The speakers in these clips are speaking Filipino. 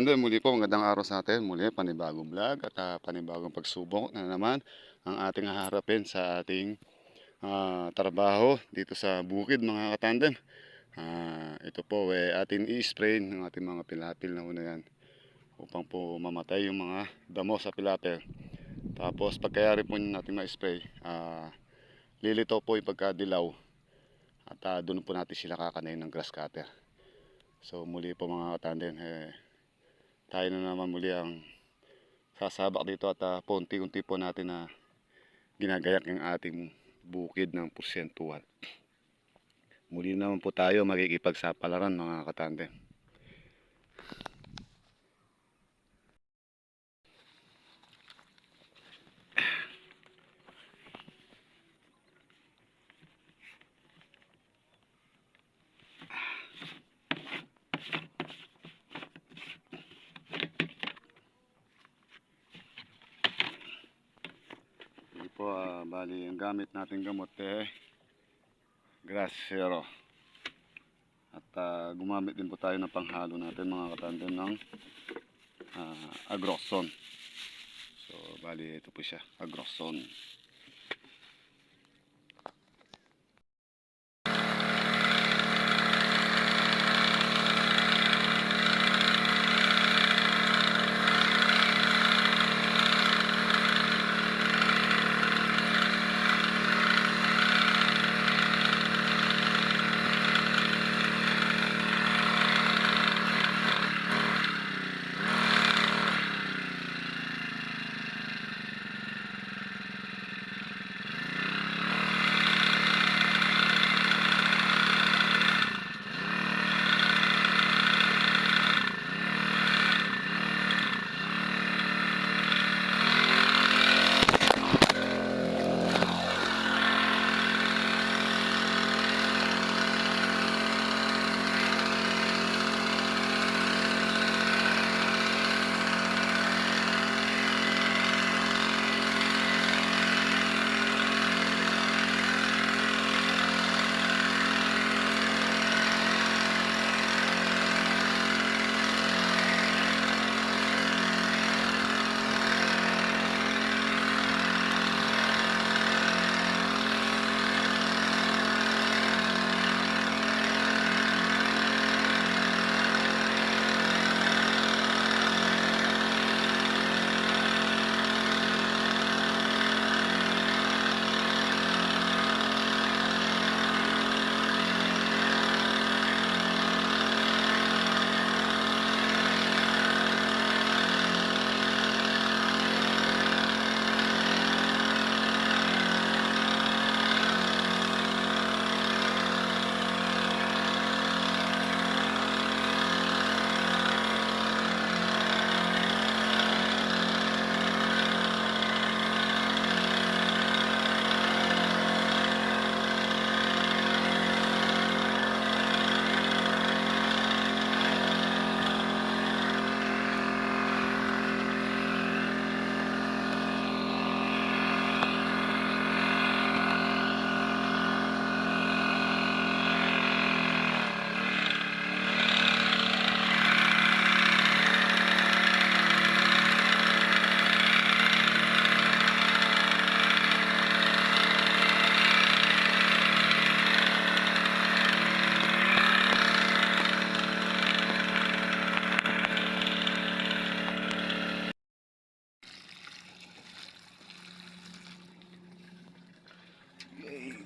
katandem, muli po magandang araw sa atin. Muli panibagong vlog at panibagong pagsubok na naman ang ating haharapin sa ating trabaho dito sa bukid mga katandem. Ito po atin i-spray ng ating mga pilapil na una yan upang po mamatay yung mga damo sa pilapil. Tapos pagkayari po natin ma-spray, lilitaw po yung pagkadilaw at doon po natin sila kakanayin ng grass cutter. So muli po mga katandem, tayo na naman muli ang sasabak dito at paunti-unti po natin na ginagayak yung ating bukid ng porsyentuhan. Muli naman po tayo makikipagsapalaran mga katandem. Po, bali ang gamit natin gamot Grass Zero at gumamit din po tayo ng panghalo natin mga katandem ng Agroxon. So bali ito po siya, Agroxon.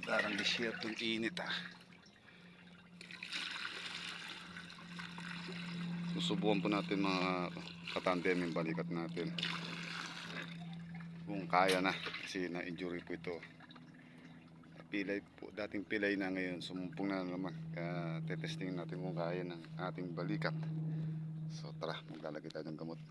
Parang disyertong init Susubukan po natin mga katandem yung balikat natin kung kaya na, kasi na-injury po ito. Pilay po, dating pilay na, ngayon sumumpong na naman, kaya tetesting natin kung kaya ng ating balikat. So tara, maglalagay tayo ng gamot.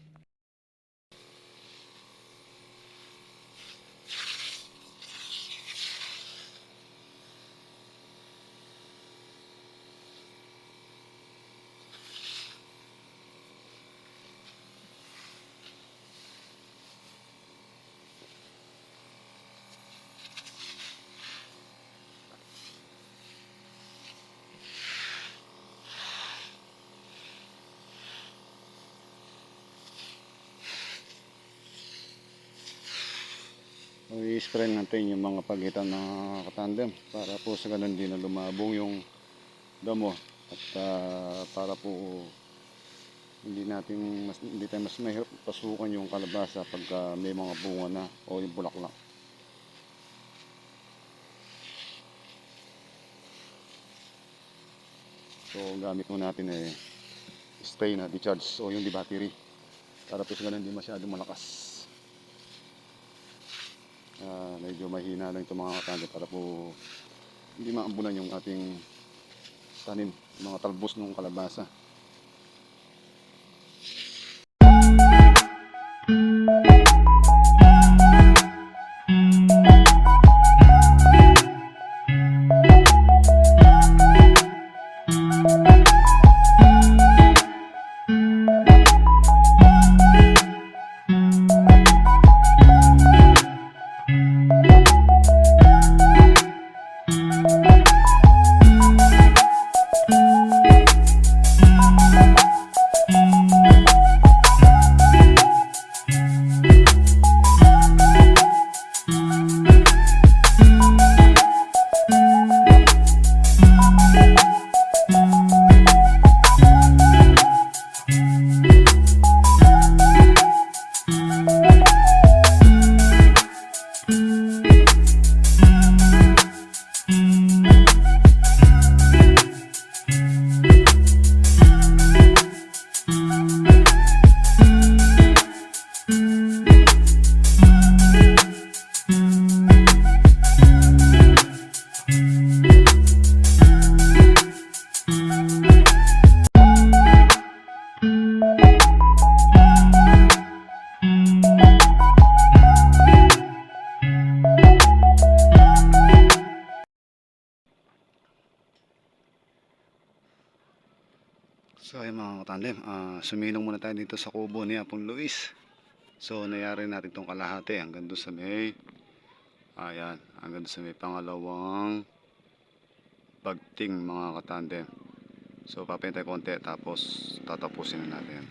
i-spray natin yung mga pagitan ng katandem para po sa ganun din na lumabong yung damo at para po hindi tayo mas mahirap pasukan yung kalabasa pagka may mga bunga na o yung bulaklak. So gamit mo natin spray na decharge o yung di battery para po sa ganun hindi masyado malakas. Medyo mahina lang itong mga katandem para po hindi maambunan yung ating tanim, mga talbos ng kalabasa. So ayun mga katandem, sumilong muna tayo dito sa kubo ni Apong Luis. So nayari natin itong kalahati hanggang doon sa may, ayan, hanggang doon sa may pangalawang bagting mga katandem. So papintay konti tapos tatapusin na natin.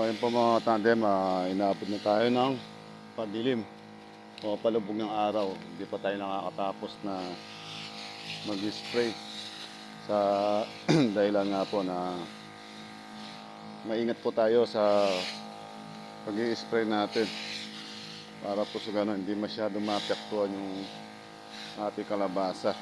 Ayun po mga tandem, inaabot na tayo ng padilim o palubog ng araw. Hindi pa tayo nakakatapos na mag-spray sa dahilan nga po na maingat po tayo sa pag-i-spray natin para po sa gano'n hindi masyado maapektuhan yung ating kalabasa.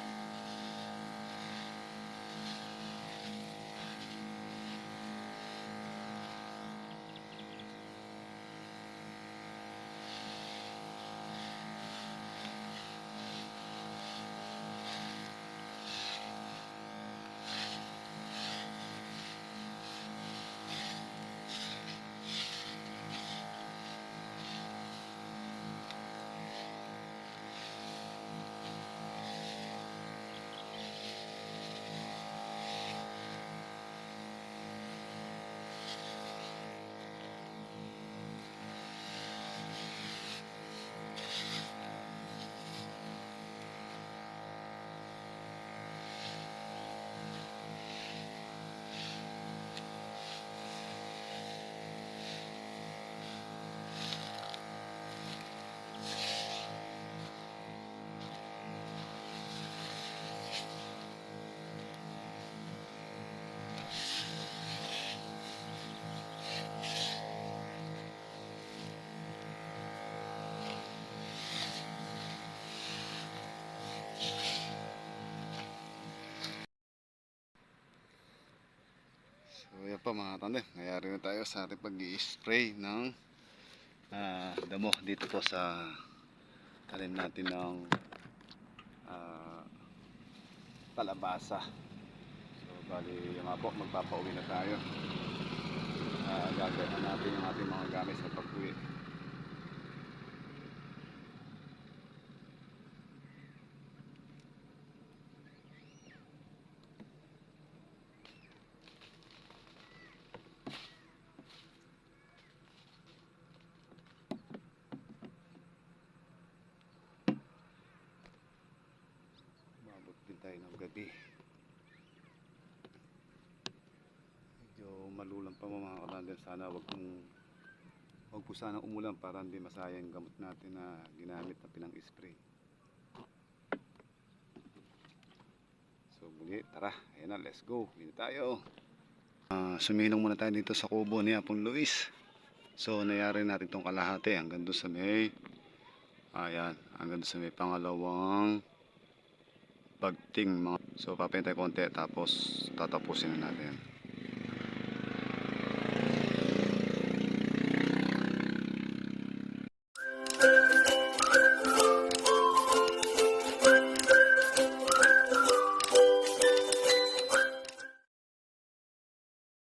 po mga tandem, nangyari na tayo sa ating pag-i-spray ng damo dito po sa talim natin ng kalabasa. So bali yung nga po, magpapauwi na tayo. Gagawin na natin yung ating mga gamit sa pag-uwi. Mabot din tayo ng gabi. Medyo malulang pa mga katandem. Sana wag po sana umulan para hindi masayang gamot natin na ginamit na pinang-spray. So muli, tara, ayan na, let's go. Dito tayo. Sumilong muna tayo dito sa kubo ni Apong Luis. So nangyari natin itong kalahati hanggang doon sa may hanggang doon sa may pangalawang bagting mga. So papintay konti tapos tatapusin na natin.